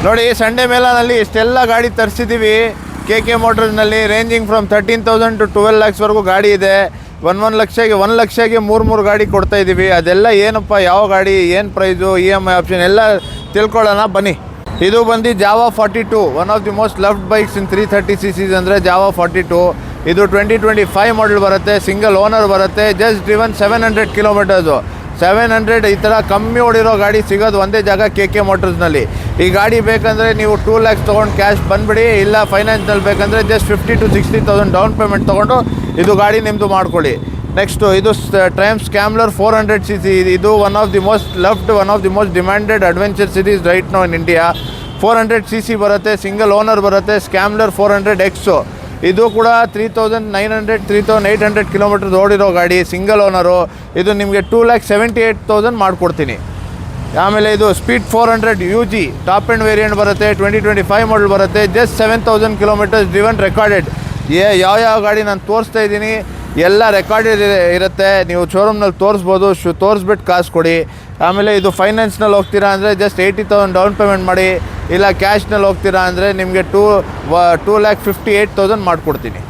ನೋಡಿ ಸಂಡೇ ಮೇಲಾನಲ್ಲಿ ಇಷ್ಟೆಲ್ಲ ಗಾಡಿ ತರಿಸಿದ್ದೀವಿ. ಕೆ ಮೋಟರ್ಸ್ನಲ್ಲಿ ರೇಂಜಿಂಗ್ ಫ್ರಮ್ 13,000 to 12 lakhsವರೆಗೂ ಗಾಡಿ ಇದೆ. 1 ಲಕ್ಷಗೆ 3 ಗಾಡಿ ಕೊಡ್ತಾ ಇದ್ದೀವಿ. ಅದೆಲ್ಲ ಏನಪ್ಪ, ಯಾವ ಗಾಡಿ, ಏನು ಪ್ರೈಸು, EMI ಆಪ್ಷನ್ ಎಲ್ಲ ತಿಳ್ಕೊಳ್ಳೋಣ ಬನ್ನಿ. ಇದು ಬಂದು Java 42, one of the most loved bikes in 330cc ಅಂದರೆ ಜಾವಾ 42. ಇದು 2025 ಮಾಡಲ್ ಬರುತ್ತೆ, ಸಿಂಗಲ್ ಓನರ್ ಬರುತ್ತೆ, ಜಸ್ಟ್ ಡ್ರಿವನ್ 700 ಕಿಲೋಮೀಟರ್ಸು. 700 ಈ ಥರ ಕಮ್ಮಿ ಓಡಿರೋ ಗಾಡಿ ಸಿಗೋದು ಒಂದೇ ಜಾಗ ಕೆ ಮೋಟರ್ಸ್ನಲ್ಲಿ. ಈ ಗಾಡಿ ಬೇಕಂದರೆ ನೀವು 2 lakhs ತೊಗೊಂಡು ಕ್ಯಾಶ್ ಬಂದುಬಿಡಿ, ಇಲ್ಲ ಫೈನಾನ್ಸ್ನಲ್ಲಿ ಬೇಕಂದರೆ ಜಸ್ಟ್ 50,000 to 60,000 ಡೌನ್ ಪೇಮೆಂಟ್ ತೊಗೊಂಡು ಇದು ಗಾಡಿ ನಿಮ್ಮದು ಮಾಡ್ಕೊಳ್ಳಿ. ನೆಕ್ಸ್ಟು ಇದು ಟ್ರಯಂಫ್ ಸ್ಕ್ಯಾಮ್ಲರ್ 400cc. ಇದು one of the most loved, one of the most demanded adventure series right now in India. 400cc ಬರುತ್ತೆ, ಸಿಂಗಲ್ ಓನರ್ ಬರುತ್ತೆ, ಸ್ಕ್ಯಾಮ್ಲರ್ 400X. ಇದು ಕೂಡ 3,800 ಕಿಲೋಮೀಟರ್ಸ್ ಓಡಿರೋ ಗಾಡಿ, ಸಿಂಗಲ್ ಓನರು. ಇದು ನಿಮಗೆ 2,78,000 ಮಾಡಿಕೊಡ್ತೀನಿ. ಆಮೇಲೆ ಇದು speed 400 UG top end variant ಬರುತ್ತೆ, 2025 ಮಾಡಲ್ ಬರುತ್ತೆ, ಜಸ್ಟ್ 7,000 ಕಿಲೋಮೀಟರ್ಸ್ ಡ್ರಿವನ್ ರೆಕಾರ್ಡೆಡ್. ಯಾವ ಗಾಡಿ ನಾನು ತೋರಿಸ್ತಾ ಇದ್ದೀನಿ ಎಲ್ಲ ರೆಕಾರ್ಡೆಡ್ ಇರುತ್ತೆ, ನೀವು ಶೋರೂಮ್ನಲ್ಲಿ ತೋರಿಸ್ಬೋದು. ತೋರಿಸ್ಬಿಟ್ಟು ಕಾಸು ಕೊಡಿ. ಆಮೇಲೆ ಇದು ಫೈನಾನ್ಸ್ನಲ್ಲಿ ಹೋಗ್ತೀರಾ ಅಂದರೆ ಜಸ್ಟ್ 80,000 ಡೌನ್ ಪೇಮೆಂಟ್ ಮಾಡಿ, ಇಲ್ಲ ಕ್ಯಾಶ್ನಲ್ಲಿ ಹೋಗ್ತೀರಾ ಅಂದರೆ ನಿಮಗೆ 2,58,000 ಮಾಡಿಕೊಡ್ತೀನಿ.